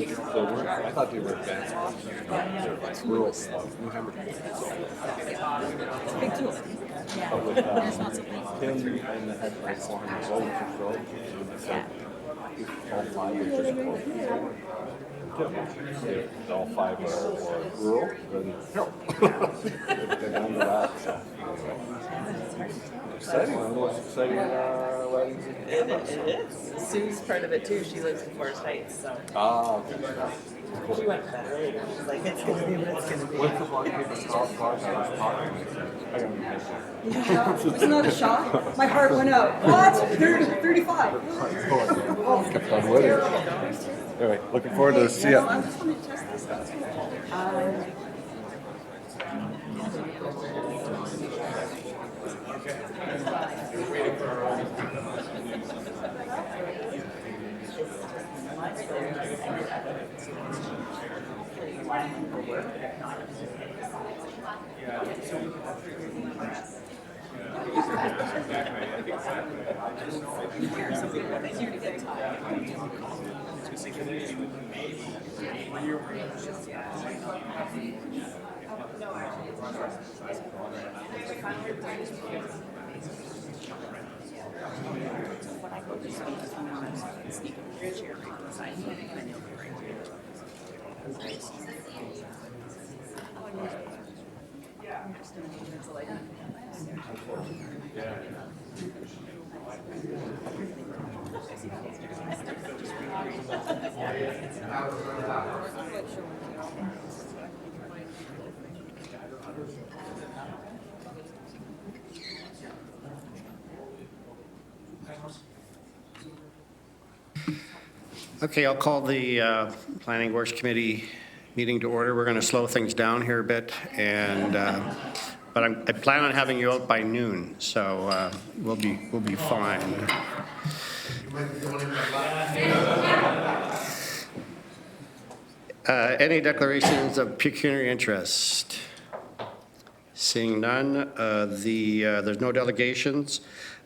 I thought they were advanced. They're like rural stuff. New Hampshire. It's a big tool. But with him and the head like 400 years old, which is so, all five are just if all five are rural, then no. They're down to that. So. Exciting. One of the most exciting weddings. It is. Sue's part of it too. She lives in Forest Heights, so Okay. Cool. she went to that earlier. She's like, it's gonna be what it's gonna be. What's the one people's top cars I was talking to? I don't know. Wasn't that a shock? My heart went out. What? 30, 35. Oh, kept on winning. Anyway, looking forward to see No, it. I just wanted to test this. That's cool. Okay, I'll call the Planning Works Committee meeting to order. We're going to slow things down here a bit, and but I plan on having you out by noon, so we'll be fine. Any declarations of pecuniary interest? Seeing none, there's no delegations.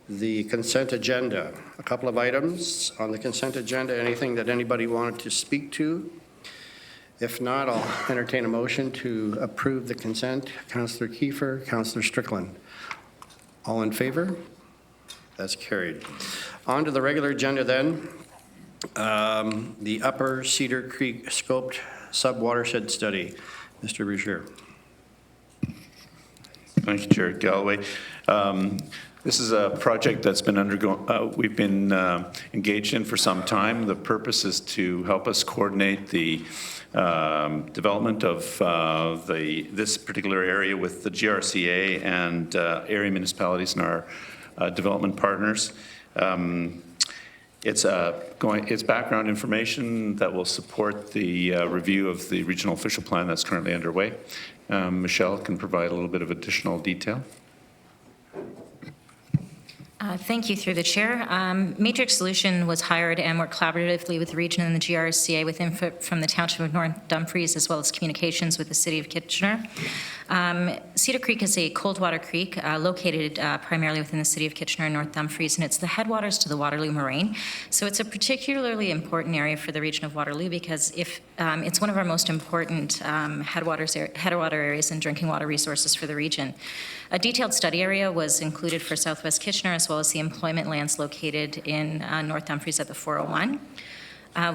The consent agenda, a couple of items on the consent agenda. Anything that anybody wanted to speak to? If not, I'll entertain a motion to approve the consent. Councillor Kiefer, Councillor Strickland. All in favor? That's carried. On to the regular agenda then. The Upper Cedar Creek Scoped Sub-Watershed Study. Mr. Rougier. Thank you, Chair Galloway. This is a project that's been we've been engaged in for some time. The purpose is to help us coordinate the development of this particular area with the GRCA and area municipalities and our development partners. It's background information that will support the review of the regional official plan that's currently underway. Michelle can provide a little bit of additional detail. Thank you, through the chair. Matrix Solution was hired and worked collaboratively with the region and the GRCA with input from the Township of North Dumfries, as well as communications with the City of Kitchener. Cedar Creek is a cold water creek located primarily within the City of Kitchener and North Dumfries, and it's the headwaters to the Waterloo Moraine. So it's a particularly important area for the region of Waterloo because it's one of our most important headwater areas and drinking water resources for the region. A detailed study area was included for Southwest Kitchener, as well as the employment lands located in North Dumfries at the 401.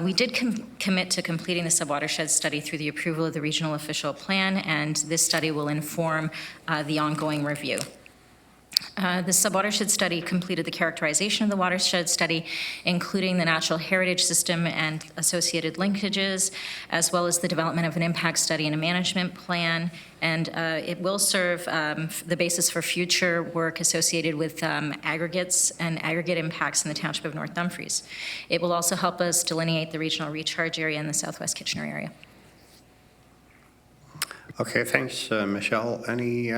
We did commit to completing the subwatershed study through the approval of the regional official plan, and this study will inform the ongoing review. The subwatershed study completed the characterization of the watershed study, including the natural heritage system and associated linkages, as well as the development of an impact study and a management plan. And it will serve the basis for future work associated with aggregates and aggregate impacts in the Township of North Dumfries. It will also help us delineate the regional recharge area in the Southwest Kitchener area. Okay, thanks, Michelle. Any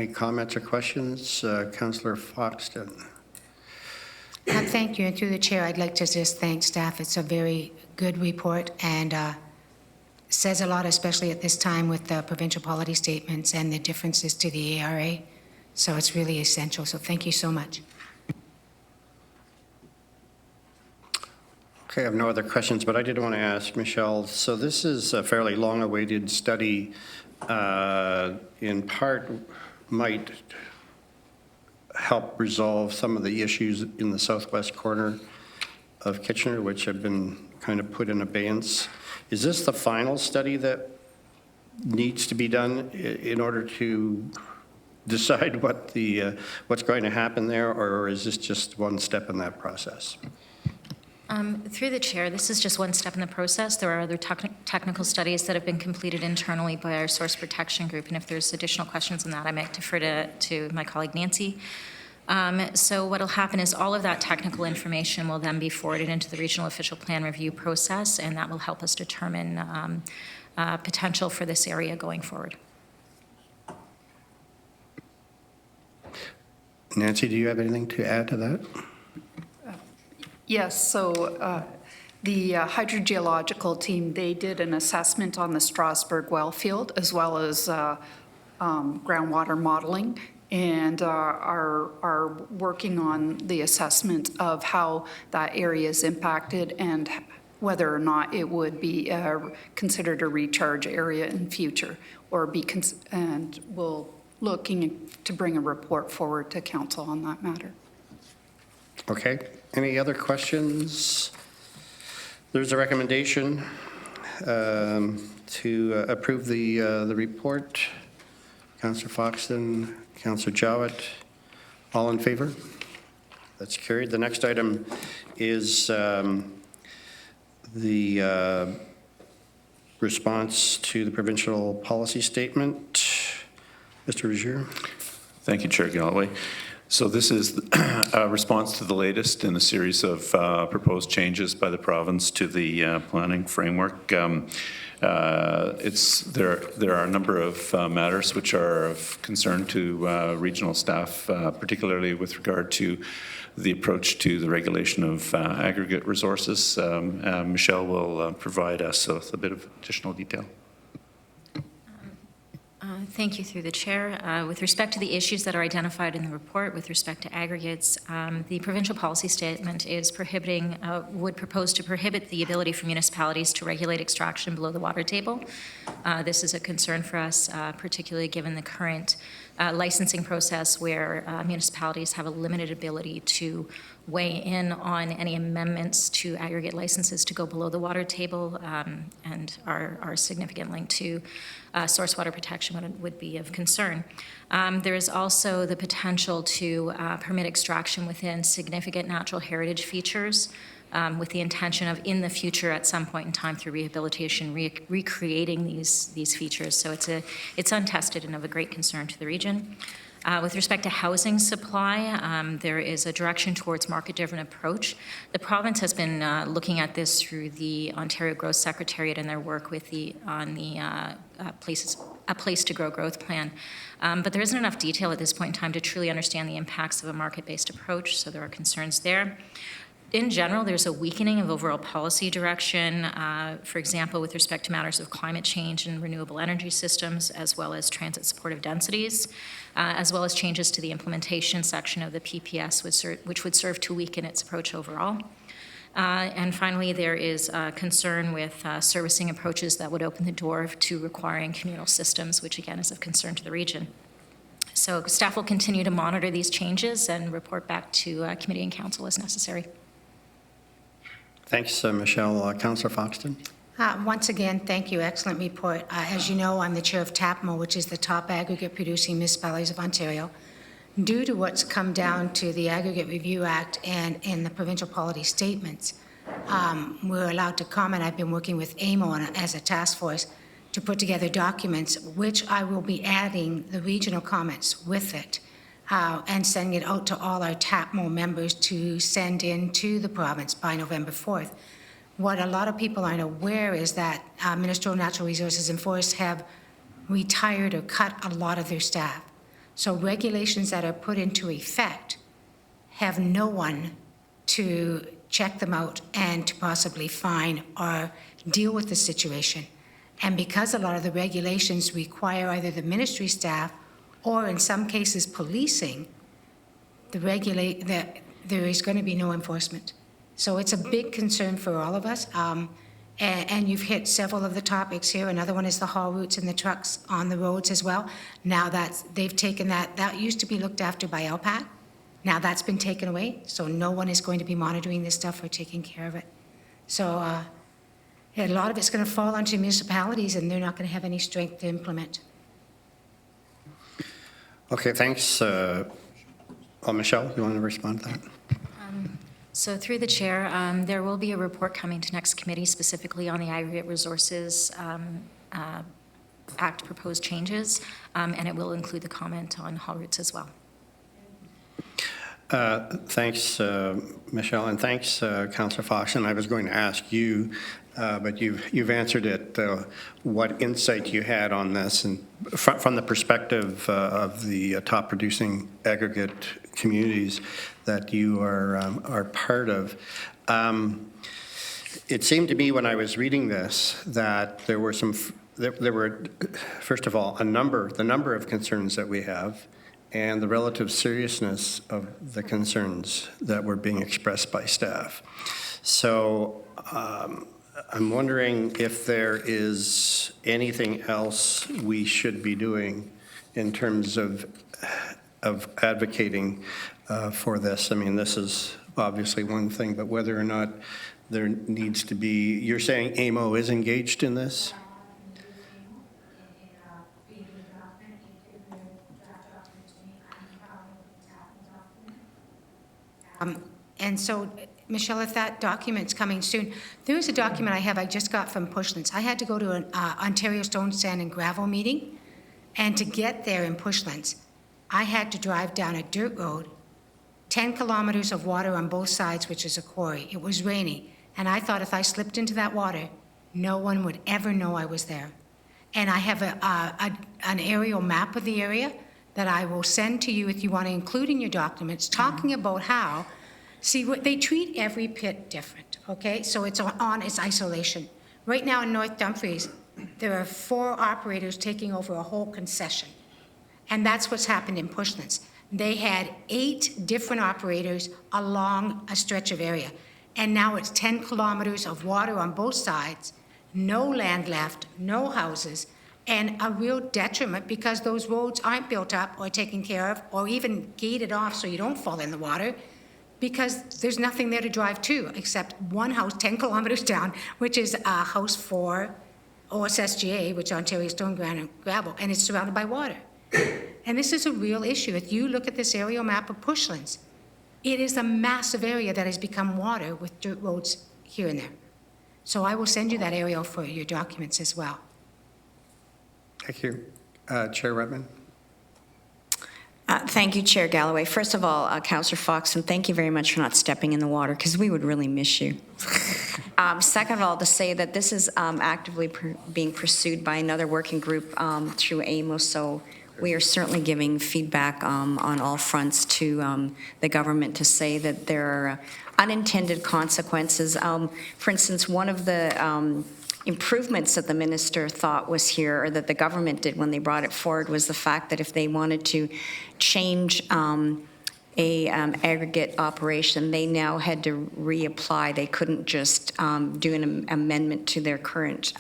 comments or questions? Councillor Foxton. Thank you, and through the chair, I'd like to just thank staff. It's a very good report and says a lot, especially at this time with the provincial policy statements and the differences to the ARA. So it's really essential. So thank you so much. Okay, I have no other questions, but I did want to ask Michelle, so this is a fairly long-awaited study, in part might help resolve some of the issues in the southwest corner of Kitchener, which have been kind of put in abeyance. Is this the final study that needs to be done in order to decide what what's going to happen there, or is this just one step in that process? Through the chair, this is just one step in the process. There are other technical studies that have been completed internally by our source protection group, and if there's additional questions on that, I might defer to my colleague Nancy. So what will happen is all of that technical information will then be forwarded into the regional official plan review process, and that will help us determine potential for this area going forward. Nancy, do you have anything to add to that? Yes, so the hydrogeological team, they did an assessment on the Strasbourg well field as well as groundwater modeling, and are working on the assessment of how that area is impacted and whether or not it would be considered a recharge area in future, or and we'll looking to bring a report forward to council on that matter. Okay. Any other questions? There's a recommendation to approve the report. Councillor Foxton, Councillor Jowett, all in favor? That's carried. The next item is the response to the provincial policy statement. Mr. Rozier. Thank you, Chair Galloway. So this is a response to the latest in a series of proposed changes by the province to the planning framework. There are a number of matters which are of concern to regional staff, particularly with regard to the approach to the regulation of aggregate resources. Michelle will provide us with a bit of additional detail. Thank you through the chair. With respect to the issues that are identified in the report with respect to aggregates, the provincial policy statement is would propose to prohibit the ability for municipalities to regulate extraction below the water table. This is a concern for us, particularly given the current licensing process where municipalities have a limited ability to weigh in on any amendments to aggregate licenses to go below the water table, and our significant link to source water protection would be of concern. There is also the potential to permit extraction within significant natural heritage features, with the intention of, in the future, at some point in time through rehabilitation, recreating these features. So it's untested and of a great concern to the region. With respect to housing supply, there is a direction towards market-driven approach. The province has been looking at this through the Ontario Growth Secretariat and their work with a Place to Grow growth plan. But there isn't enough detail at this point in time to truly understand the impacts of a market-based approach, so there are concerns there. In general, there's a weakening of overall policy direction, for example, with respect to matters of climate change and renewable energy systems, as well as transit supportive densities, as well as changes to the implementation section of the PPS, which would serve to weaken its approach overall. And finally, there is concern with servicing approaches that would open the door to requiring communal systems, which again is of concern to the region. So staff will continue to monitor these changes and report back to committee and council as necessary. Thanks, Michelle. Councillor Foxton. Once again, thank you. Excellent report. As you know, I'm the chair of TAPMO, which is the top aggregate producing municipalities of Ontario. Due to what's come down to the Aggregate Review Act and in the provincial policy statements, we're allowed to comment. I've been working with AMO as a task force to put together documents, which I will be adding the regional comments with it. And sending it out to all our TAPMO members to send in to the province by November 4th. What a lot of people aren't aware is that Ministry of Natural Resources and Forests have retired or cut a lot of their staff. So regulations that are put into effect have no one to check them out and to possibly fine or deal with the situation. And because a lot of the regulations require either the ministry staff or in some cases policing, there is going to be no enforcement. So it's a big concern for all of us. And you've hit several of the topics here. Another one is the haul routes and the trucks on the roads as well. Now they've taken that used to be looked after by LPAC. Now that's been taken away, so no one is going to be monitoring this stuff or taking care of it. So a lot of it's going to fall onto municipalities, and they're not going to have any strength to implement. Okay, thanks. Michelle, you want to respond to that? So through the chair, there will be a report coming to next committee specifically on the Aggregate Resources Act proposed changes, and it will include the comment on haul routes as well. Thanks, Michelle, and thanks, Councillor Fox. And I was going to ask you, but you've answered it, what insight you had on this, and from the perspective of the top producing aggregate communities that you are part of. It seemed to me when I was reading this that there were first of all, the number of concerns that we have, and the relative seriousness of the concerns that were being expressed by staff. So I'm wondering if there is anything else we should be doing in terms of advocating for this. I mean, this is obviously one thing, but whether or not there needs to be, you're saying AMO is engaged in this? And so, Michelle, if that document's coming soon, there is a document I just got from Pushlands. I had to go to an Ontario Stone, Sand and Gravel meeting, and to get there in Pushlands, I had to drive down a dirt road, 10 kilometers of water on both sides, which is a quarry. It was raining, and I thought if I slipped into that water, no one would ever know I was there. And I have an aerial map of the area that I will send to you if you want to include in your documents, talking about how, they treat every pit different, okay? So it's on its isolation. Right now in North Dumfries, there are 4 operators taking over a whole concession. And that's what's happened in Pushlands. They had 8 different operators along a stretch of area. And now it's 10 kilometers of water on both sides, no land left, no houses, and a real detriment because those roads aren't built up or taken care of or even gated off so you don't fall in the water, because there's nothing there to drive to except one house 10 kilometers down, which is house 4 OSSGA, which is Ontario Stone, and Gravel, and it's surrounded by water. And this is a real issue. If you look at this aerial map of Pushlands, it is a massive area that has become water with dirt roads here and there. So I will send you that aerial for your documents as well. Thank you. Chair Redmond. Thank you, Chair Galloway. First of all, Councillor Fox, and thank you very much for not stepping in the water, because we would really miss you. Second of all, to say that this is actively being pursued by another working group through AMO, so we are certainly giving feedback on all fronts to the government to say that there are unintended consequences. For instance, one of the improvements that the minister thought was here, or that the government did when they brought it forward, was the fact that if they wanted to change aggregate operation, they now had to reapply. They couldn't just do an amendment to their current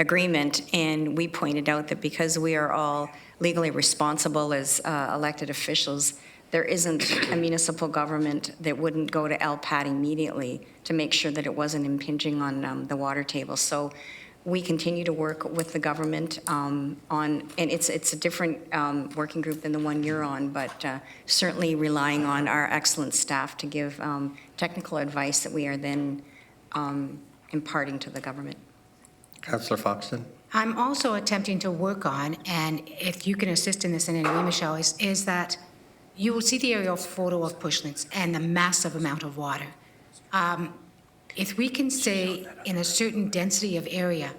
agreement. And we pointed out that because we are all legally responsible as elected officials, there isn't a municipal government that wouldn't go to LPAT immediately to make sure that it wasn't impinging on the water table. So we continue to work with the government on, and it's a different working group than the one you're on, but certainly relying on our excellent staff to give technical advice that we are then imparting to the government. Councillor Foxton. I'm also attempting to work on, and if you can assist in this in any way, Michelle, is that you will see the aerial photo of Pushlands and the massive amount of water. If we can say in a certain density of area,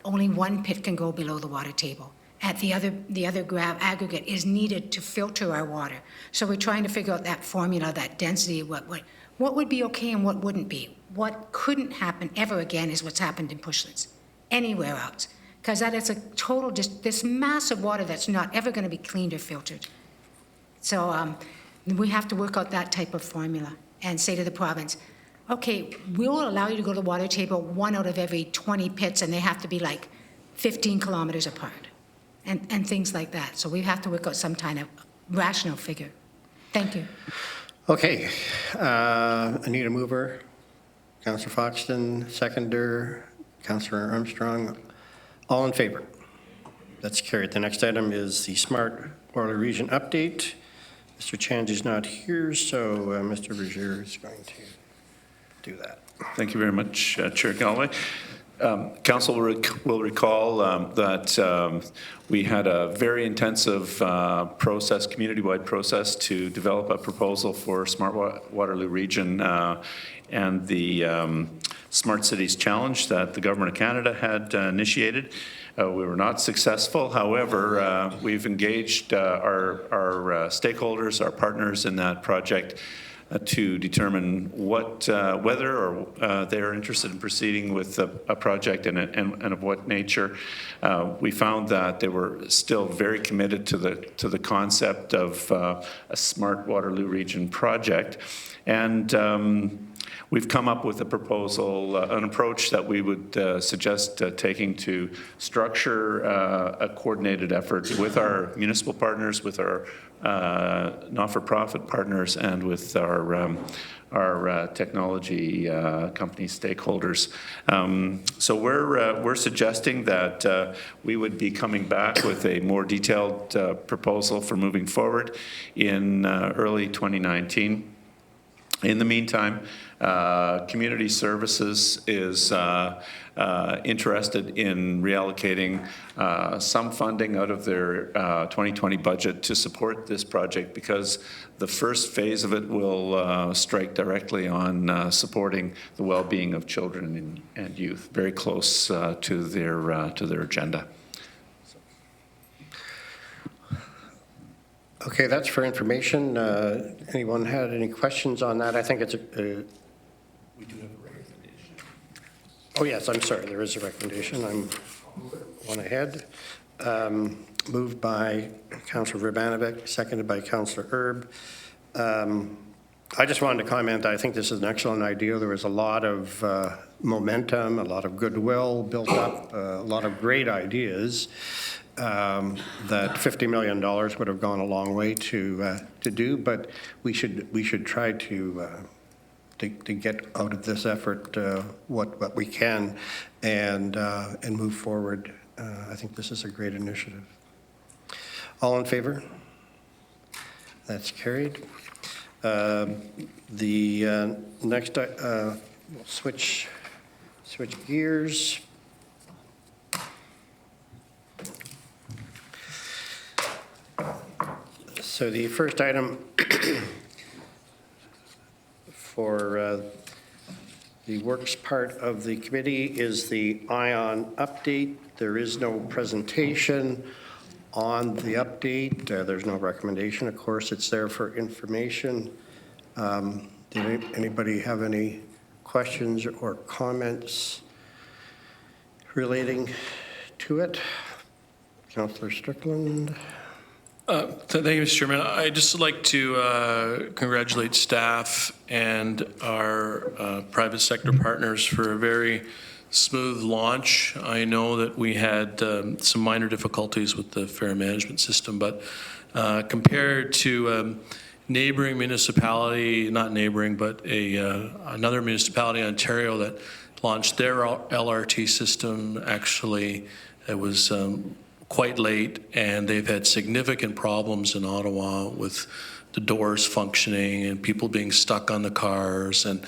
only one pit can go below the water table. At the other aggregate is needed to filter our water. So we're trying to figure out that formula, that density, what would be okay and what wouldn't be. What couldn't happen ever again is what's happened in Pushlands, anywhere else. Because that is a total, just this massive water that's not ever going to be cleaned or filtered. So we have to work out that type of formula and say to the province, okay, we will allow you to go to the water table 1 out of every 20 pits, and they have to be like 15 kilometers apart, and things like that. So we have to work out some kind of rational figure. Thank you. Okay, Anita Mover, Councillor Foxton, seconder, Councillor Armstrong. All in favor? That's carried. The next item is the Smart Waterloo Region update. Mr. Chandy's not here, so Mr. Berger is going to do that. Thank you very much, Chair Galloway. Council will recall that we had a very intensive process, community-wide process, to develop a proposal for Smart Waterloo Region and the Smart Cities Challenge that the Government of Canada had initiated. We were not successful. However, we've engaged our stakeholders, our partners in that project, to determine whether or they are interested in proceeding with a project and of what nature. We found that they were still very committed to the concept of a Smart Waterloo Region project, and we've come up with a proposal, an approach that we would suggest taking to structure a coordinated effort with our municipal partners, with our not-for-profit partners, and with our technology company stakeholders. So we're suggesting that we would be coming back with a more detailed proposal for moving forward in early 2019. In the meantime, Community Services is interested in reallocating some funding out of their 2020 budget to support this project, because the first phase of it will strike directly on supporting the well-being of children and youth, very close to their agenda. Okay, that's for information. Anyone had any questions on that? I think it's we do have a recommendation. Oh, yes, I'm sorry. There is a recommendation. I'm one ahead. Moved by Councillor Verbanovic, seconded by Councillor Erb. I just wanted to comment, I think this is an excellent idea. There was a lot of momentum, a lot of goodwill built up, a lot of great ideas. That $50 million would have gone a long way to do, but we should try to get out of this effort what we can and move forward. I think this is a great initiative. All in favor? That's carried. The next we'll switch gears. So the first item for the works part of the committee is the ION update. There is no presentation on the update. There's no recommendation. Of course, it's there for information. Did anybody have any questions or comments relating to it? Councillor Strickland. Thank you, Mr. Chairman. I'd just like to congratulate staff and our private sector partners for a very smooth launch. I know that we had some minor difficulties with the fare management system, but compared to neighboring municipality, not neighboring, but another municipality in Ontario that launched their LRT system, actually it was quite late, and they've had significant problems in Ottawa with the doors functioning and people being stuck on the cars, and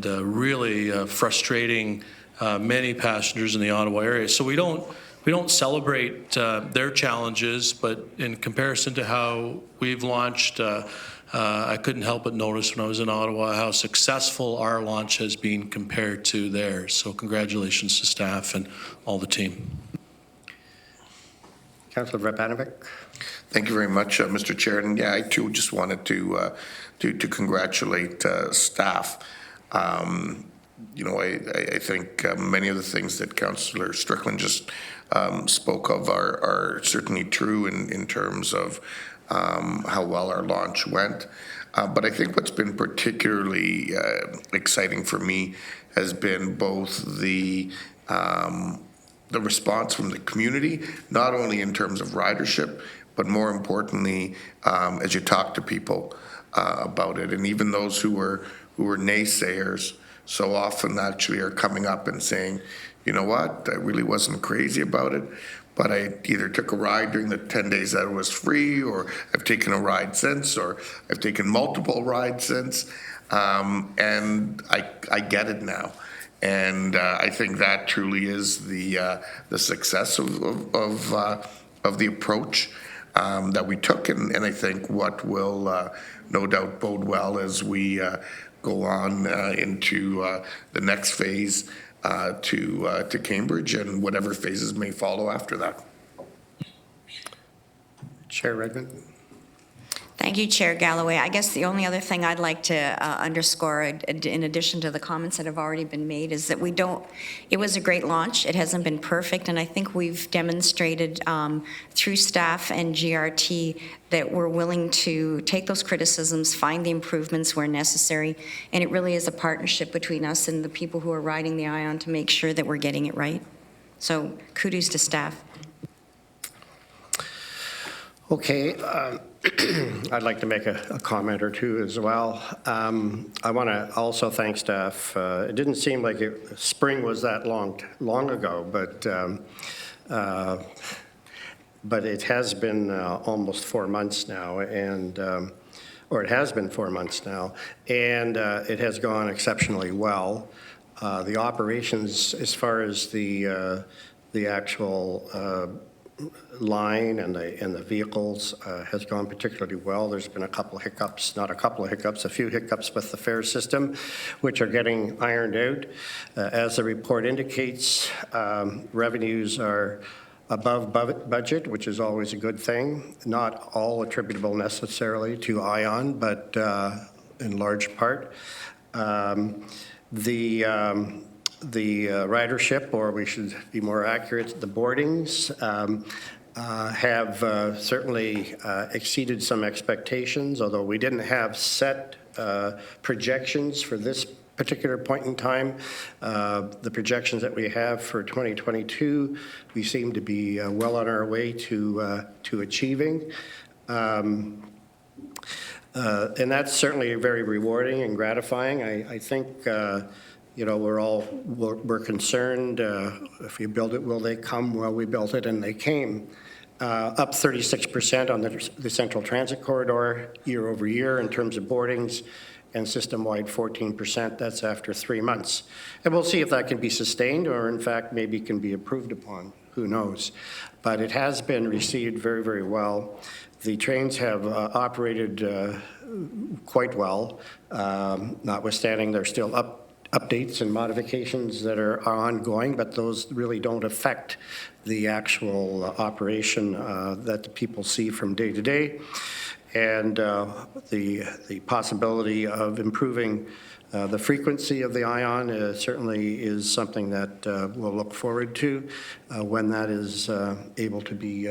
really frustrating many passengers in the Ottawa area. So we don't celebrate their challenges, but in comparison to how we've launched, I couldn't help but notice when I was in Ottawa how successful our launch has been compared to theirs. So congratulations to staff and all the team. Councillor Verbanovic. Thank you very much, Mr. Chair. And yeah, I too just wanted to congratulate staff. You know, I think many of the things that Councillor Strickland just spoke of are certainly true in terms of how well our launch went. But I think what's been particularly exciting for me has been both the response from the community, not only in terms of ridership, but more importantly, as you talk to people about it, and even those who were naysayers, so often actually are coming up and saying, you know what, I really wasn't crazy about it, but I either took a ride during the 10 days that it was free, or I've taken a ride since, or I've taken multiple rides since, and I get it now. And I think that truly is the success of the approach that we took, and I think what will no doubt bode well as we go on into the next phase to Cambridge, and whatever phases may follow after that. Chair Redmond. Thank you, Chair Galloway. I guess the only other thing I'd like to underscore, in addition to the comments that have already been made, is that it was a great launch. It hasn't been perfect, and I think we've demonstrated through staff and GRT that we're willing to take those criticisms, find the improvements where necessary, and it really is a partnership between us and the people who are riding the ION to make sure that we're getting it right. So kudos to staff. Okay, I'd like to make a comment or two as well. I want to also thank staff. It didn't seem like spring was that long ago, but it has been almost 4 months now, and or it has been 4 months now, and it has gone exceptionally well. The operations, as far as the actual line and the vehicles has gone particularly well. There's been a couple of hiccups, not a couple of hiccups, a few hiccups with the fare system, which are getting ironed out. As the report indicates, revenues are above budget, which is always a good thing. Not all attributable necessarily to ION, but in large part. The ridership, or we should be more accurate, the boardings have certainly exceeded some expectations, although we didn't have set projections for this particular point in time. The projections that we have for 2022, we seem to be well on our way to achieving. And that's certainly very rewarding and gratifying. I think you know, we're concerned, if we build it, will they come? Well, we built it and they came. Up 36% on the Central Transit Corridor year over year in terms of boardings, and system-wide 14%. That's after 3 months. And we'll see if that can be sustained, or in fact maybe can be improved upon. Who knows? But it has been received very, very well. The trains have operated quite well, notwithstanding they're still updates and modifications that are ongoing, but those really don't affect the actual operation that the people see from day to day. And the possibility of improving the frequency of the ION certainly is something that we'll look forward to when that is able to be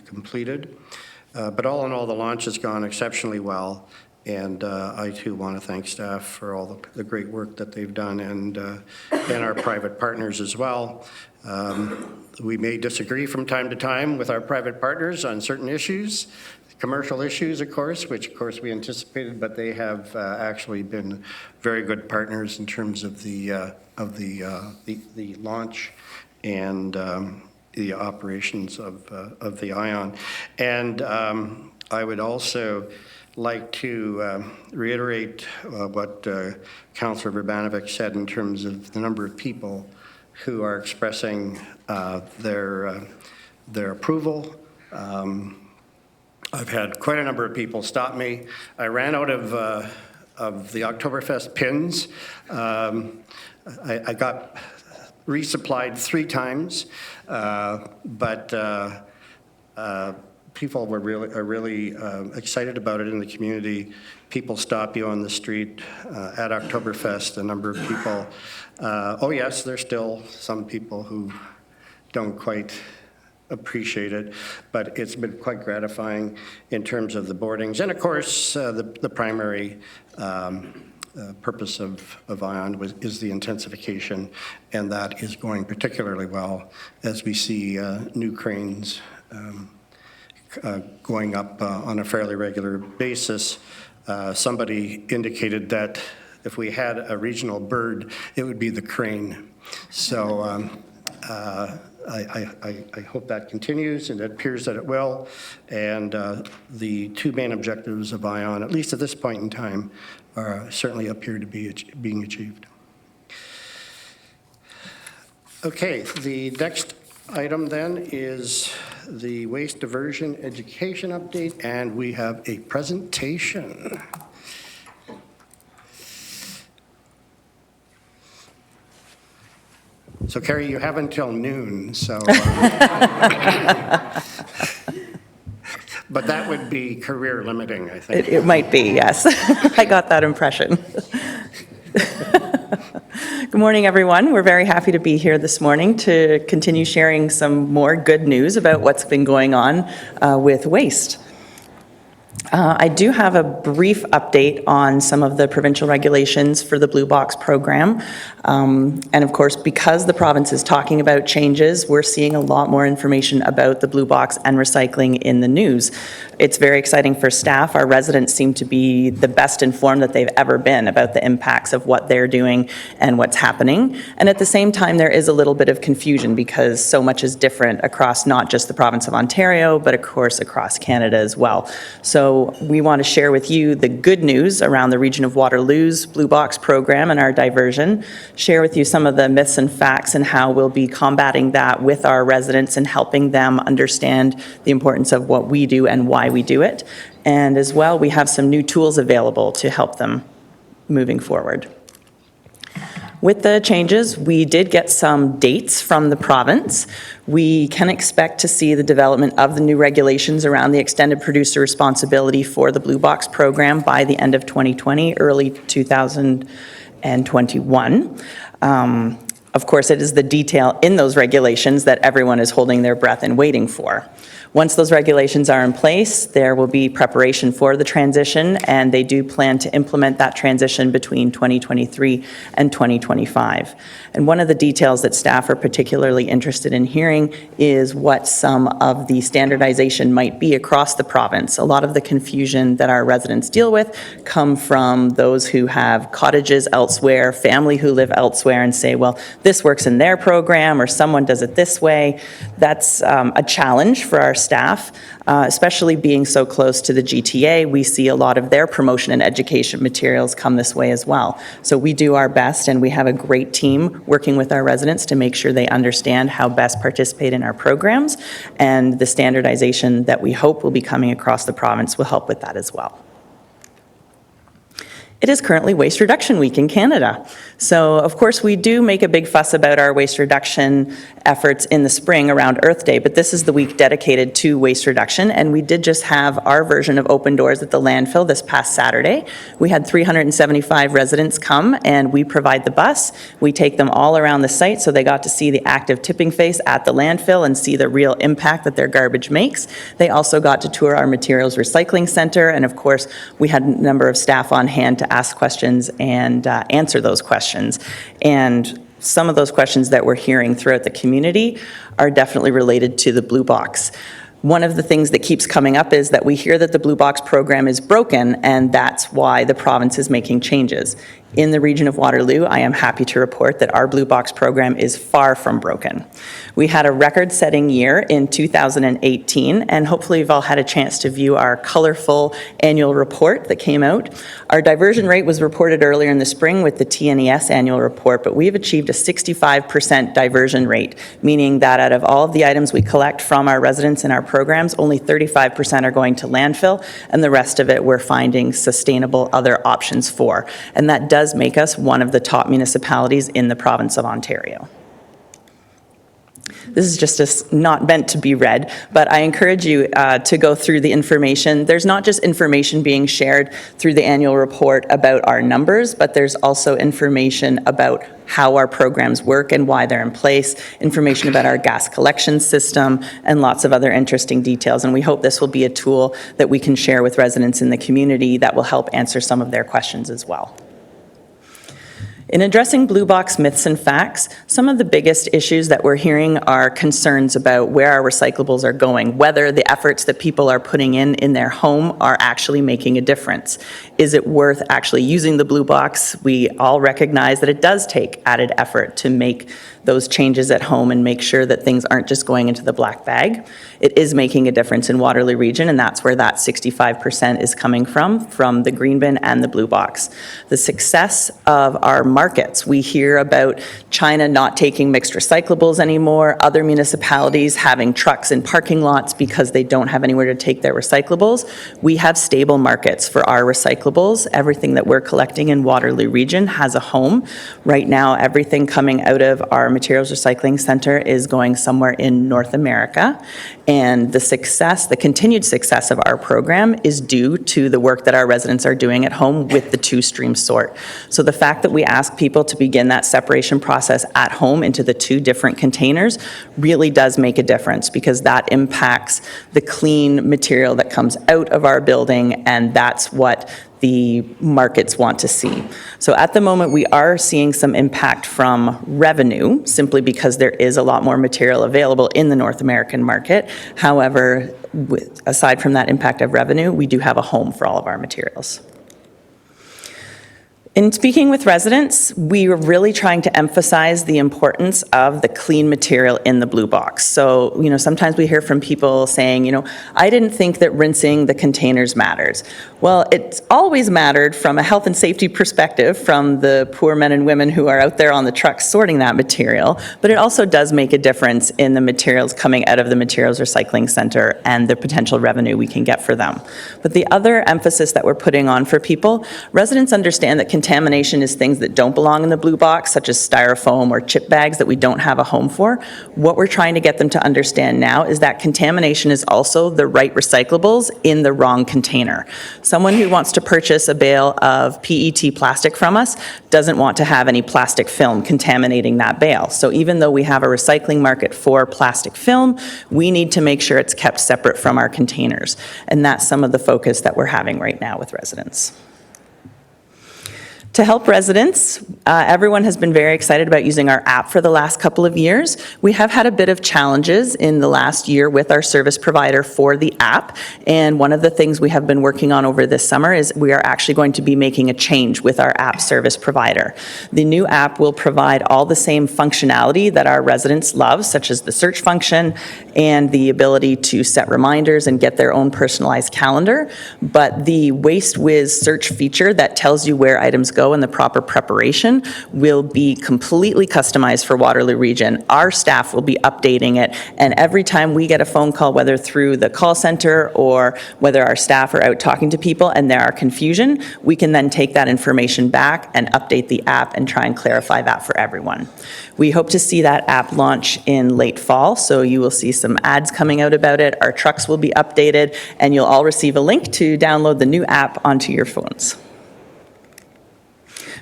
completed. But all in all, the launch has gone exceptionally well. And I, too, want to thank staff for all the great work that they've done, and our private partners as well. We may disagree from time to time with our private partners on certain issues, commercial issues, of course, which, of course, we anticipated, but they have actually been very good partners in terms of the launch and the operations of the ION. And I would also like to reiterate what Councillor Verbanovic said in terms of the number of people who are expressing their approval. I've had quite a number of people stop me. I ran out of the Oktoberfest pins. I got resupplied 3 times, but people are really excited about it in the community. People stop you on the street at Oktoberfest, a number of people. Oh yes, there's still some people who don't quite appreciated, but it's been quite gratifying in terms of the boardings. And of course, the primary purpose of ION is the intensification, and that is going particularly well as we see new cranes going up on a fairly regular basis. Somebody indicated that if we had a regional bird, it would be the crane. So I hope that continues, and it appears that it will. And the two main objectives of ION, at least at this point in time, certainly appear to be being achieved. Okay, the next item then is the waste diversion education update, and we have a presentation. So, Carrie, you have until noon, so. But that would be career limiting, I think. It might be, yes. I got that impression. Good morning, everyone. We're very happy to be here this morning to continue sharing some more good news about what's been going on with waste. I do have a brief update on some of the provincial regulations for the Blue Box program. And of course, because the province is talking about changes, we're seeing a lot more information about the Blue Box and recycling in the news. It's very exciting for staff. Our residents seem to be the best informed that they've ever been about the impacts of what they're doing and what's happening. And at the same time, there is a little bit of confusion because so much is different across not just the province of Ontario, but of course across Canada as well. So we want to share with you the good news around the region of Waterloo's Blue Box program and our diversion, share with you some of the myths and facts and how we'll be combating that with our residents and helping them understand the importance of what we do and why we do it. And as well, we have some new tools available to help them moving forward. With the changes, we did get some dates from the province. We can expect to see the development of the new regulations around the extended producer responsibility for the Blue Box program by the end of 2020, early 2021. Of course, it is the detail in those regulations that everyone is holding their breath and waiting for. Once those regulations are in place, there will be preparation for the transition, and they do plan to implement that transition between 2023 and 2025. And one of the details that staff are particularly interested in hearing is what some of the standardization might be across the province. A lot of the confusion that our residents deal with come from those who have cottages elsewhere, family who live elsewhere, and say, well, this works in their program or someone does it this way. That's a challenge for our staff, especially being so close to the GTA. We see a lot of their promotion and education materials come this way as well. So we do our best, and we have a great team working with our residents to make sure they understand how best participate in our programs, and the standardization that we hope will be coming across the province will help with that as well. It is currently Waste Reduction Week in Canada. So, of course, we do make a big fuss about our waste reduction efforts in the spring around Earth Day, but this is the week dedicated to waste reduction, and we did just have our version of Open Doors at the landfill this past Saturday. We had 375 residents come, and we provide the bus. We take them all around the site, so they got to see the active tipping face at the landfill and see the real impact that their garbage makes. They also got to tour our materials recycling center, and of course, we had a number of staff on hand to ask questions and answer those questions. And some of those questions that we're hearing throughout the community are definitely related to the Blue Box. One of the things that keeps coming up is that we hear that the Blue Box program is broken, and that's why the province is making changes. In the region of Waterloo, I am happy to report that our Blue Box program is far from broken. We had a record-setting year in 2018, and hopefully you've all had a chance to view our colorful annual report that came out. Our diversion rate was reported earlier in the spring with the TNES annual report, but we've achieved a 65% diversion rate, meaning that out of all of the items we collect from our residents in our programs, only 35% are going to landfill, and the rest of it we're finding sustainable other options for. And that does make us one of the top municipalities in the province of Ontario. This is just not meant to be read, but I encourage you to go through the information. There's not just information being shared through the annual report about our numbers, but there's also information about how our programs work and why they're in place, information about our gas collection system, and lots of other interesting details. And we hope this will be a tool that we can share with residents in the community that will help answer some of their questions as well. In addressing blue box myths and facts, some of the biggest issues that we're hearing are concerns about where our recyclables are going, whether the efforts that people are putting in their home are actually making a difference. Is it worth actually using the blue box? We all recognize that it does take added effort to make those changes at home and make sure that things aren't just going into the black bag. It is making a difference in Waterloo region, and that's where that 65% is coming from the green bin and the blue box. The success of our markets, we hear about China not taking mixed recyclables anymore, other municipalities having trucks in parking lots because they don't have anywhere to take their recyclables. We have stable markets for our recyclables. Everything that we're collecting in Waterloo region has a home. Right now, everything coming out of our materials recycling center is going somewhere in North America. And the continued success of our program is due to the work that our residents are doing at home with the two-stream sort. So the fact that we ask people to begin that separation process at home into the two different containers really does make a difference, because that impacts the clean material that comes out of our building, and that's what the markets want to see. So at the moment, we are seeing some impact from revenue, simply because there is a lot more material available in the North American market. However, aside from that impact of revenue, we do have a home for all of our materials. In speaking with residents, we are really trying to emphasize the importance of the clean material in the blue box. So, sometimes we hear from people saying, I didn't think that rinsing the containers matters. Well, it's always mattered from a health and safety perspective from the poor men and women who are out there on the trucks sorting that material, but it also does make a difference in the materials coming out of the materials recycling center and the potential revenue we can get for them. But the other emphasis that we're putting on for people, residents understand that contamination is things that don't belong in the blue box, such as styrofoam or chip bags that we don't have a home for. What we're trying to get them to understand now is that contamination is also the right recyclables in the wrong container. Someone who wants to purchase a bale of PET plastic from us doesn't want to have any plastic film contaminating that bale. So even though we have a recycling market for plastic film, we need to make sure it's kept separate from our containers. And that's some of the focus that we're having right now with residents. To help residents, everyone has been very excited about using our app for the last couple of years. We have had a bit of challenges in the last year with our service provider for the app, and one of the things we have been working on over this summer is we are actually going to be making a change with our app service provider. The new app will provide all the same functionality that our residents love, such as the search function and the ability to set reminders and get their own personalized calendar, but the WasteWhiz search feature that tells you where items go and the proper preparation will be completely customized for Waterloo region. Our staff will be updating it, and every time we get a phone call, whether through the call center or whether our staff are out talking to people and there are confusion, we can then take that information back and update the app and try and clarify that for everyone. We hope to see that app launch in late fall, so you will see some ads coming out about it. Our trucks will be updated, and you'll all receive a link to download the new app onto your phones.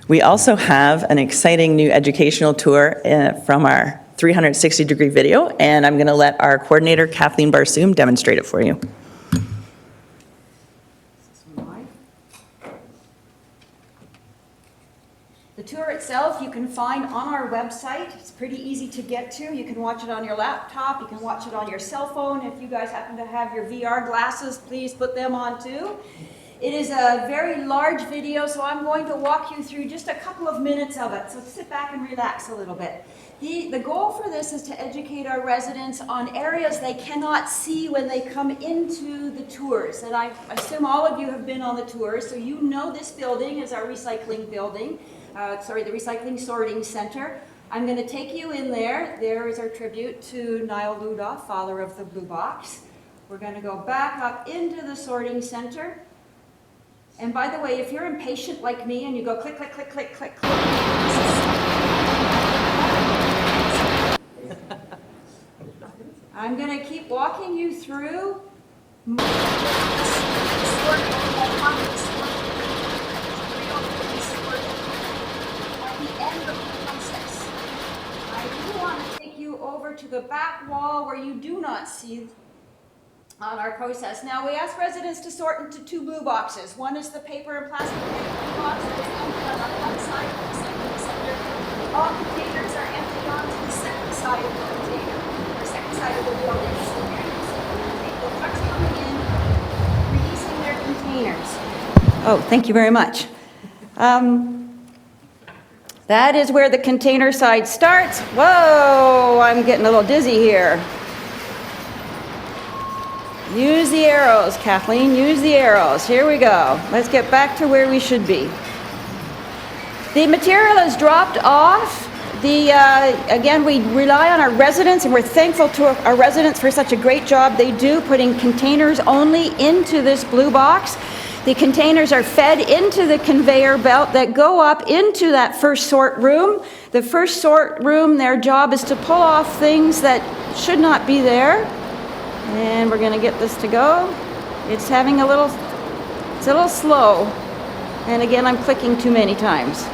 We also have an exciting new educational tour from our 360-degree video, and I'm going to let our coordinator, Kathleen Barsoom, demonstrate it for you. The tour itself you can find on our website. It's pretty easy to get to. You can watch it on your laptop. You can watch it on your cell phone. If you guys happen to have your VR glasses, please put them on too. It is a very large video, so I'm going to walk you through just a couple of minutes of it. So sit back and relax a little bit. The goal for this is to educate our residents on areas they cannot see when they come into the tours. And I assume all of you have been on the tours, so you know this building is our recycling building. The recycling sorting center. I'm going to take you in there. There is our tribute to Niall Ludoff, father of the Blue Box. We're going to go back up into the sorting center. And by the way, if you're impatient like me and you go click, click, click, click, click, click. I'm going to keep walking you through at the end of the process. I do want to take you over to the back wall where you do not see on our process. Now, we ask residents to sort into 2 blue boxes. One is the paper and plastic box that is empty on one side of the recycling center. All containers are emptied onto the second side of the container, or second side of the building. So here you see the trucks coming in, releasing their containers. Oh, thank you very much. That is where the container side starts. Whoa, I'm getting a little dizzy here. Use the arrows, Kathleen, use the arrows. Here we go. Let's get back to where we should be. The material is dropped off. Again, we rely on our residents, and we're thankful to our residents for such a great job they do putting containers only into this blue box. The containers are fed into the conveyor belt that go up into that first sort room. The first sort room, their job is to pull off things that should not be there. And we're going to get this to go. It's a little slow. And again, I'm clicking too many times.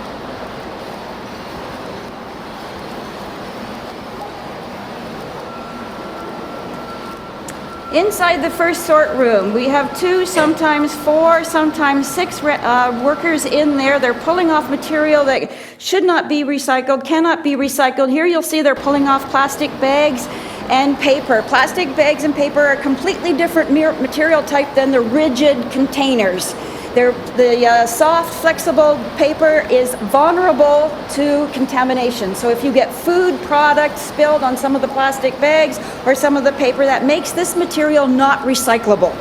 Inside the first sort room, we have 2, sometimes 4, sometimes 6 workers in there. They're pulling off material that should not be recycled, cannot be recycled. Here you'll see they're pulling off plastic bags and paper. Plastic bags and paper are a completely different material type than the rigid containers. The soft, flexible paper is vulnerable to contamination. So if you get food products spilled on some of the plastic bags or some of the paper, that makes this material not recyclable.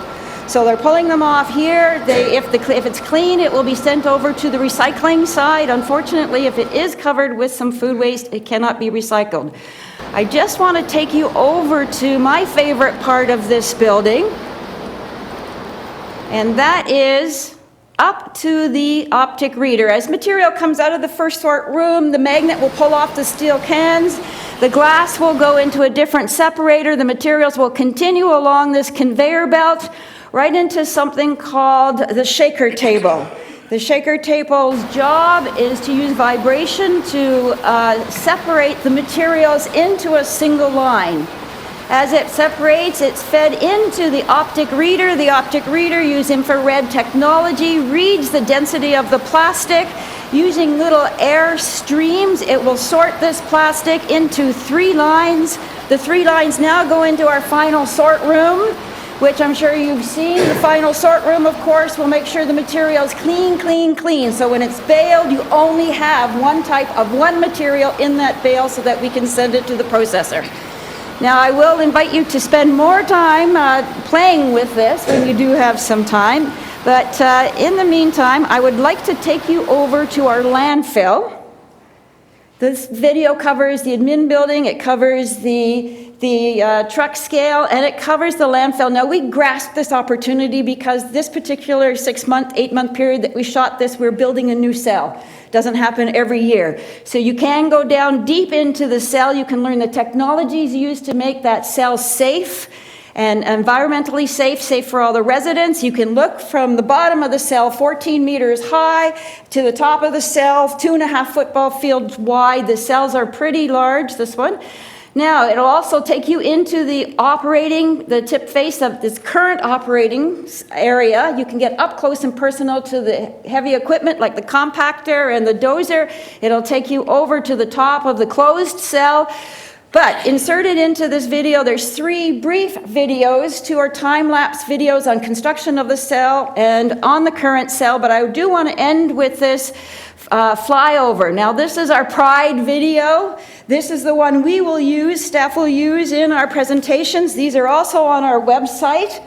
So they're pulling them off here. If it's clean, it will be sent over to the recycling side. Unfortunately, if it is covered with some food waste, it cannot be recycled. I just want to take you over to my favorite part of this building, and that is up to the optic reader. As material comes out of the first sort room, the magnet will pull off the steel cans. The glass will go into a different separator. The materials will continue along this conveyor belt right into something called the shaker table. The shaker table's job is to use vibration to separate the materials into a single line. As it separates, it's fed into the optic reader. The optic reader, using infrared technology, reads the density of the plastic. Using little air streams, it will sort this plastic into 3 lines. The 3 lines now go into our final sort room, which I'm sure you've seen. The final sort room, of course, will make sure the material is clean, clean, clean. So when it's baled, you only have one material in that bale so that we can send it to the processor. Now, I will invite you to spend more time playing with this when you do have some time. But in the meantime, I would like to take you over to our landfill. This video covers the admin building, it covers the truck scale, and it covers the landfill. Now, we grasped this opportunity because this particular 6-month, 8-month period that we shot this, we're building a new cell. Doesn't happen every year. So you can go down deep into the cell. You can learn the technologies used to make that cell safe and environmentally safe for all the residents. You can look from the bottom of the cell, 14 meters high, to the top of the cell, 2.5 football fields wide. The cells are pretty large, this one. Now, it'll also take you into the tip face of this current operating area. You can get up close and personal to the heavy equipment like the compactor and the dozer. It'll take you over to the top of the closed cell. But inserted into this video, there's 3 brief videos, 2 are time-lapse videos on construction of the cell and on the current cell. But I do want to end with this flyover. Now, this is our Pride video. This is the one we will use, staff will use in our presentations. These are also on our website.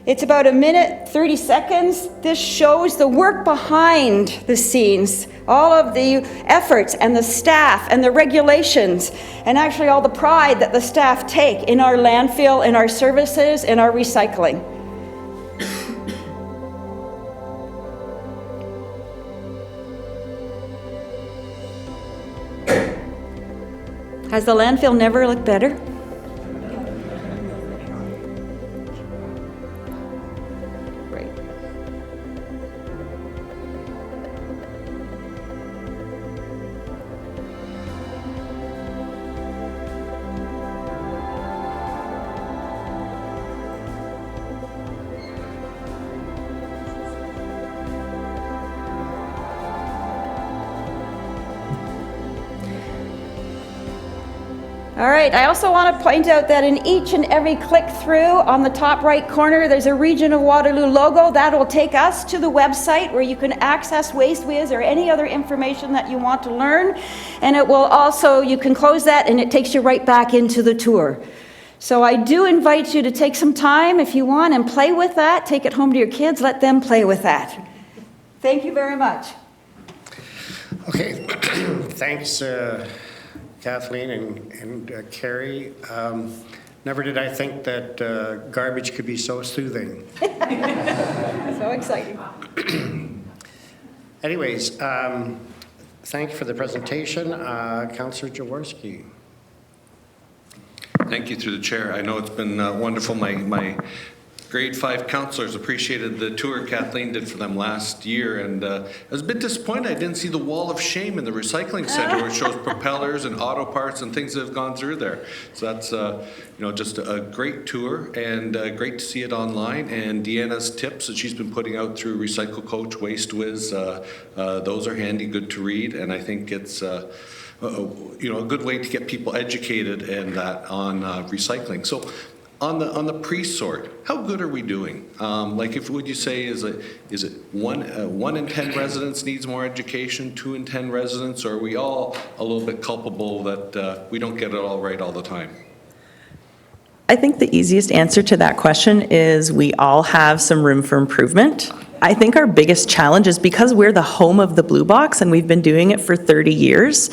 It's about 1 minute, 30 seconds. This shows the work behind the scenes, all of the efforts and the staff and the regulations, and actually all the pride that the staff take in our landfill, in our services, in our recycling. Has the landfill never looked better? Great. All right, I also want to point out that in each and every click-through on the top right corner, there's a Region of Waterloo logo. That will take us to the website where you can access WasteWiz or any other information that you want to learn. And it will also, you can close that and it takes you right back into the tour. So I do invite you to take some time if you want and play with that. Take it home to your kids, let them play with that. Thank you very much. Okay, thanks, Kathleen and Carrie. Never did I think that garbage could be so soothing. So exciting. Anyways, thank you for the presentation. Councillor Jaworski. Thank you through the chair. I know it's been wonderful. My grade 5 counselors appreciated the tour Kathleen did for them last year, and I was a bit disappointed I didn't see the wall of shame in the recycling center where it shows propellers and auto parts and things that have gone through there. So that's just a great tour, and great to see it online. And Deanna's tips that she's been putting out through Recycle Coach, WasteWiz, those are handy, good to read, and I think it's a good way to get people educated and that on recycling. So on the pre-sort, how good are we doing? Would you say is it 1 in 10 residents needs more education, 2 in 10 residents, or are we all a little bit culpable that we don't get it all right all the time? I think the easiest answer to that question is we all have some room for improvement. I think our biggest challenge is because we're the home of the Blue Box and we've been doing it for 30 years,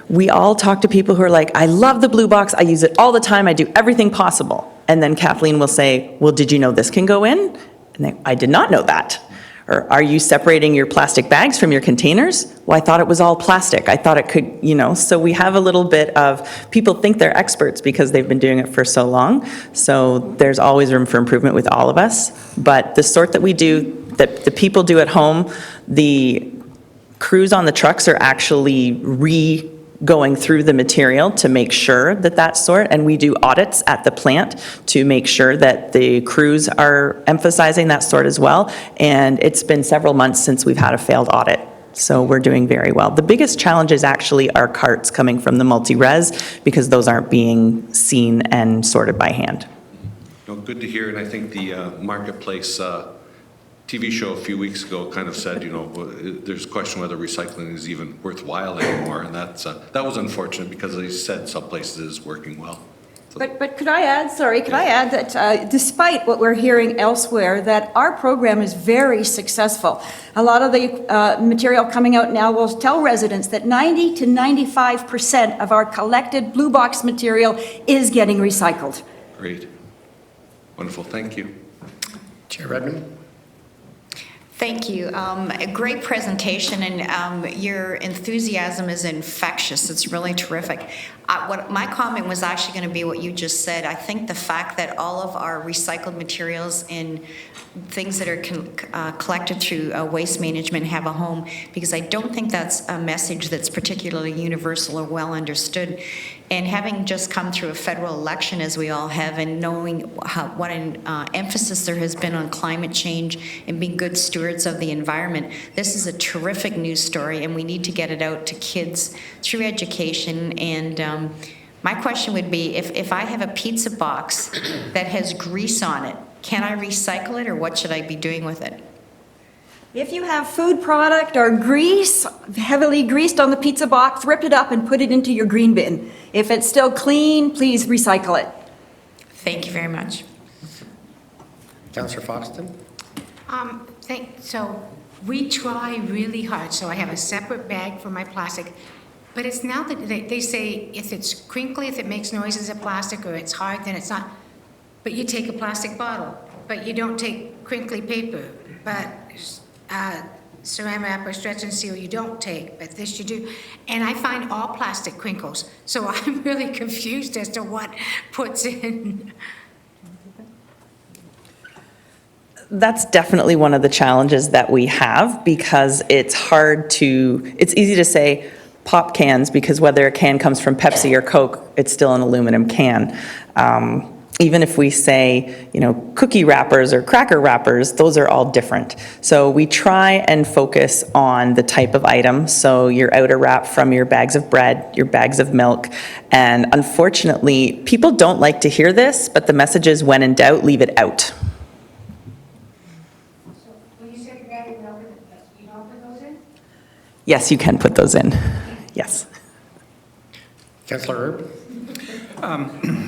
we all talk to people who are like, I love the Blue Box, I use it all the time, I do everything possible. And then Kathleen will say, well, did you know this can go in? And I did not know that. Or are you separating your plastic bags from your containers? Well, I thought it was all plastic. I thought it could, so we have a little bit of, people think they're experts because they've been doing it for so long. So there's always room for improvement with all of us. But the sort that we do, that the people do at home, the crews on the trucks are actually going through the material to make sure that sort, and we do audits at the plant to make sure that the crews are emphasizing that sort as well. And it's been several months since we've had a failed audit. So we're doing very well. The biggest challenge is actually our carts coming from the multi-res because those aren't being seen and sorted by hand. Good to hear, and I think the Marketplace TV show a few weeks ago kind of said, there's a question whether recycling is even worthwhile anymore, and that was unfortunate because, as you said, some places it is working well. So. But could I add that despite what we're hearing elsewhere, that our program is very successful. A lot of the material coming out now will tell residents that 90 to 95% of our collected Blue Box material is getting recycled. Great. Wonderful. Thank you. Chair Redmond. Thank you. A great presentation, and your enthusiasm is infectious. It's really terrific. What my comment was actually going to be what you just said. I think the fact that all of our recycled materials and things that are collected through waste management have a home, because I don't think that's a message that's particularly universal or well understood. And having just come through a federal election, as we all have, and knowing what an emphasis there has been on climate change and being good stewards of the environment, this is a terrific news story, and we need to get it out to kids through education. And my question would be, if I have a pizza box that has grease on it, can I recycle it, or what should I be doing with it? If you have food product or grease, heavily greased on the pizza box, rip it up and put it into your green bin. If it's still clean, please recycle it. Thank you very much. Councillor Foxton. So we try really hard. So I have a separate bag for my plastic. But it's now that they say if it's crinkly, if it makes noises of plastic, or it's hard, then it's not. But you take a plastic bottle, but you don't take crinkly paper. But saran wrap or stretch and seal you don't take, but this you do. And I find all plastic crinkles, so I'm really confused as to what puts in. That's definitely one of the challenges that we have, because it's easy to say pop cans, because whether a can comes from Pepsi or Coke, it's still an aluminum can. Even if we say, cookie wrappers or cracker wrappers, those are all different. So we try and focus on the type of item. So your outer wrap from your bags of bread, your bags of milk. And unfortunately, people don't like to hear this, but the message is, when in doubt, leave it out. Yes, you can put those in. Yes. Councillor Herb?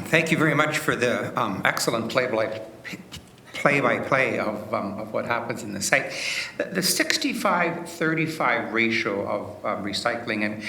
Thank you very much for the excellent play-by-play of what happens in the site. The 65-35 ratio of recycling, and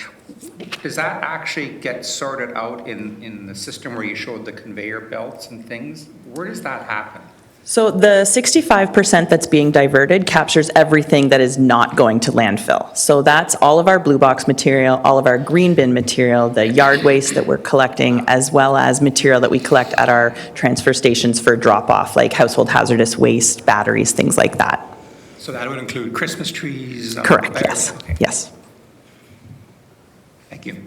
does that actually get sorted out in the system where you showed the conveyor belts and things? Where does that happen? So the 65% that's being diverted captures everything that is not going to landfill. So that's all of our blue box material, all of our green bin material, the yard waste that we're collecting, as well as material that we collect at our transfer stations for drop-off, like household hazardous waste, batteries, things like that. So that would include Christmas trees? Correct, yes. Okay. Yes. Thank you.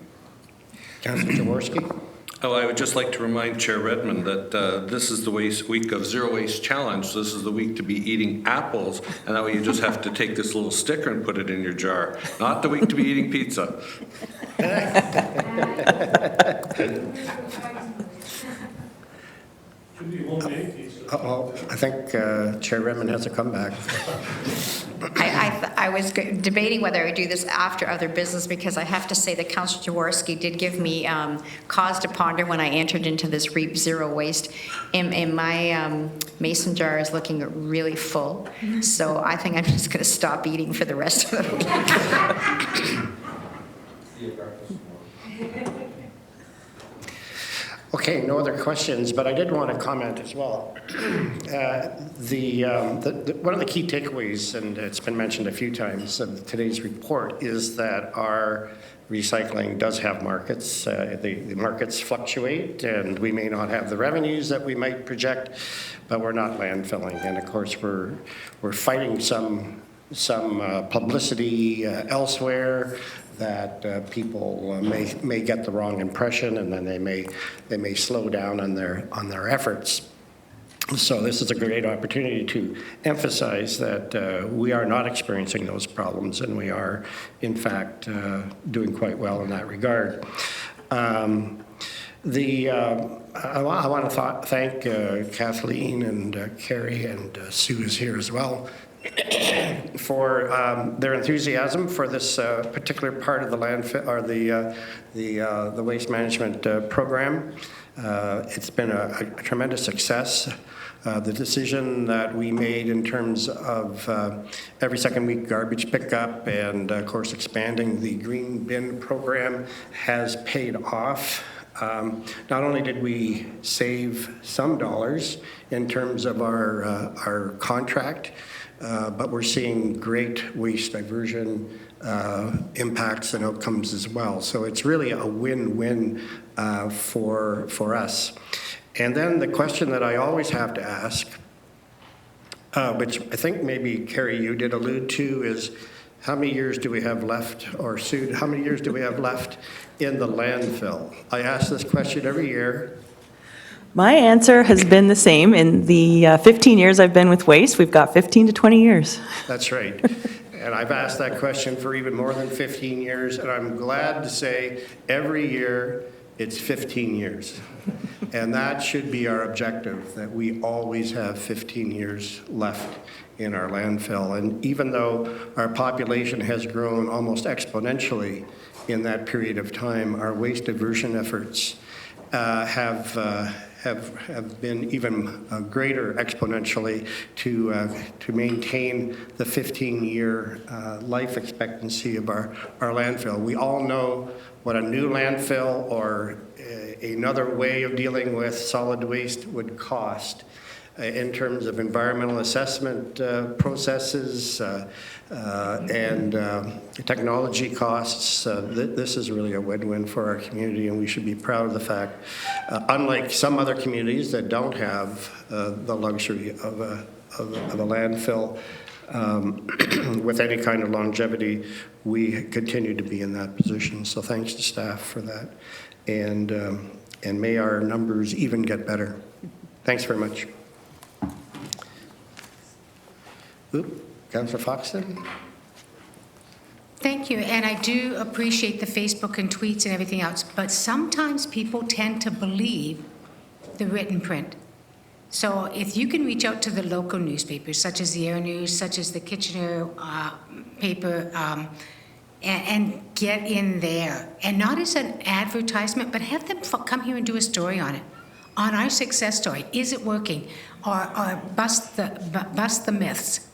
Councillor Jaworski? Oh, I would just like to remind Chair Redmond that this is the week of Zero Waste Challenge. This is the week to be eating apples, and that way you just have to take this little sticker and put it in your jar. Not the week to be eating pizza. Uh-oh, I think Chair Redmond has a comeback. I was debating whether I would do this after other business, because I have to say that Councillor Jaworski did give me cause to ponder when I entered into this REAP Zero Waste. And my mason jar is looking really full, so I think I'm just going to stop eating for the rest of the week. Okay, no other questions, but I did want to comment as well. One of the key takeaways, and it's been mentioned a few times of today's report, is that our recycling does have markets. The markets fluctuate, and we may not have the revenues that we might project, but we're not landfilling. And of course, we're fighting some publicity elsewhere that people may get the wrong impression, and then they may slow down on their efforts. So this is a great opportunity to emphasize that we are not experiencing those problems, and we are, in fact, doing quite well in that regard. I want to thank Kathleen and Carrie, and Sue is here as well, for their enthusiasm for this particular part of the landfill, or the waste management program. It's been a tremendous success. The decision that we made in terms of every second week garbage pickup, and of course expanding the green bin program, has paid off. Not only did we save some dollars in terms of our contract, but we're seeing great waste diversion impacts and outcomes as well. So it's really a win-win for us. And then the question that I always have to ask, which I think maybe, Carrie, you did allude to, is how many years do we have left, or Sue, how many years do we have left in the landfill? I ask this question every year. My answer has been the same. In the 15 years I've been with Waste, we've got 15 to 20 years. That's right. And I've asked that question for even more than 15 years, and I'm glad to say every year it's 15 years. And that should be our objective, that we always have 15 years left in our landfill. And even though our population has grown almost exponentially in that period of time, our waste diversion efforts have been even greater exponentially to maintain the 15-year life expectancy of our landfill. We all know what a new landfill or another way of dealing with solid waste would cost. in terms of environmental assessment processes and technology costs. This is really a win-win for our community, and we should be proud of the fact, unlike some other communities that don't have the luxury of a landfill with any kind of longevity, we continue to be in that position. So thanks to staff for that. And may our numbers even get better. Thanks very much. Councillor Foxton? Thank you, and I do appreciate the Facebook and tweets and everything else, but sometimes people tend to believe the written print. So if you can reach out to the local newspapers, such as the Air News, such as the Kitchener paper, and get in there, and not as an advertisement, but have them come here and do a story on it, on our success story. Is it working? Or bust the myths,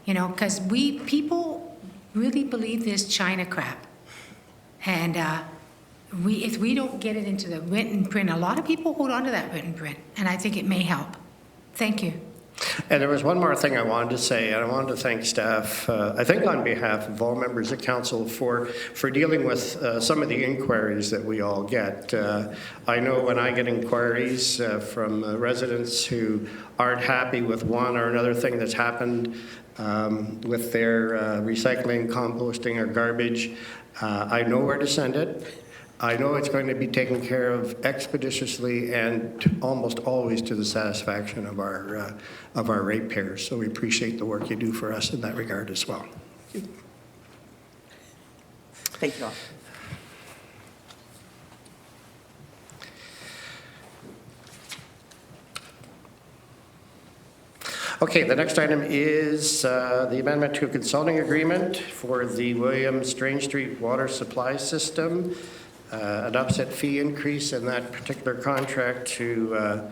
you know, because people really believe this China crap. And if we don't get it into the written print, a lot of people hold on to that written print, and I think it may help. Thank you. And there was one more thing I wanted to say, and I wanted to thank staff, I think on behalf of all members of council, for dealing with some of the inquiries that we all get. I know when I get inquiries from residents who aren't happy with one or another thing that's happened with their recycling, composting, or garbage, I know where to send it. I know it's going to be taken care of expeditiously and almost always to the satisfaction of our ratepayers. So we appreciate the work you do for us in that regard as well. Thank you all. Okay, the next item is the amendment to a consulting agreement for the William Strange Street water supply system. An upset fee increase in that particular contract to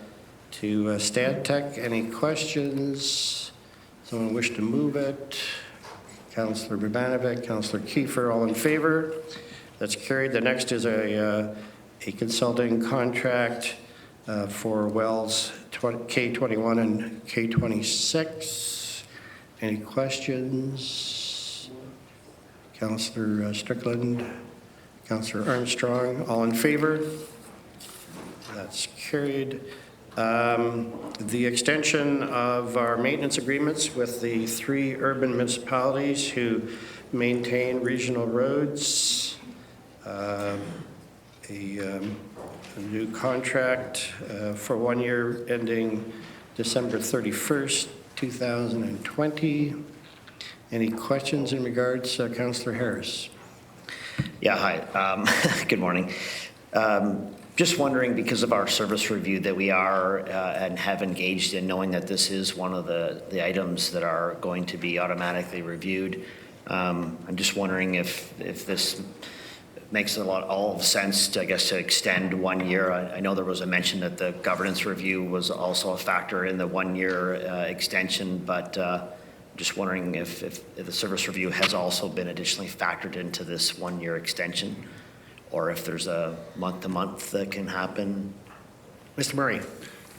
Stantec. Any questions? Someone wish to move it? Councillor Brbanovic, Councillor Kiefer, all in favor? That's carried. The next is a consulting contract for wells K21 and K26. Any questions? Councillor Strickland? Councillor Armstrong, all in favor? That's carried. The extension of our maintenance agreements with the 3 urban municipalities who maintain regional roads. A new contract for 1 year ending December 31st, 2020. Any questions in regards, Councillor Harris? Yeah, hi. Good morning. Just wondering, because of our service review that we are and have engaged in, knowing that this is one of the items that are going to be automatically reviewed, I'm just wondering if this makes all sense to, I guess, to extend 1 year. I know there was a mention that the governance review was also a factor in the 1 year extension, but just wondering if the service review has also been additionally factored into this 1 year extension, or if there's a month-to-month that can happen. Mr. Murray.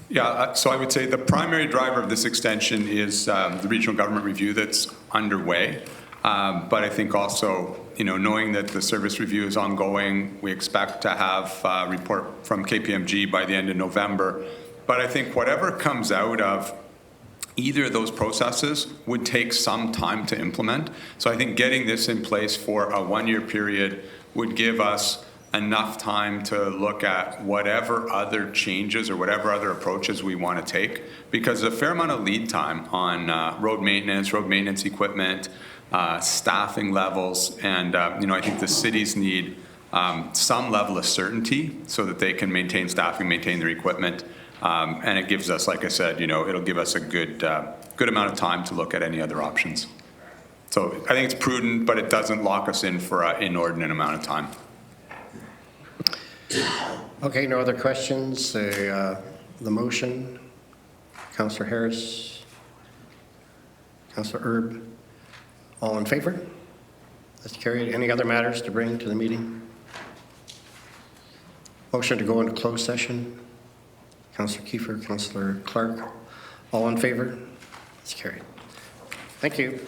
Yeah, so I would say the primary driver of this extension is the regional government review that's underway. But I think also, knowing that the service review is ongoing, we expect to have a report from KPMG by the end of November. But I think whatever comes out of either of those processes would take some time to implement. So I think getting this in place for a 1 year period would give us enough time to look at whatever other changes or whatever other approaches we want to take, because a fair amount of lead time on road maintenance equipment, staffing levels, and I think the cities need some level of certainty so that they can maintain staffing, maintain their equipment. And it gives us, like I said, it'll give us a good amount of time to look at any other options. So I think it's prudent, but it doesn't lock us in for an inordinate amount of time. Okay, no other questions. The motion, Councillor Harris, Councillor Erb, all in favor? That's carried. Any other matters to bring to the meeting? Motion to go into closed session. Councillor Kiefer, Councillor Clark, All in favor? It's carried. Thank you.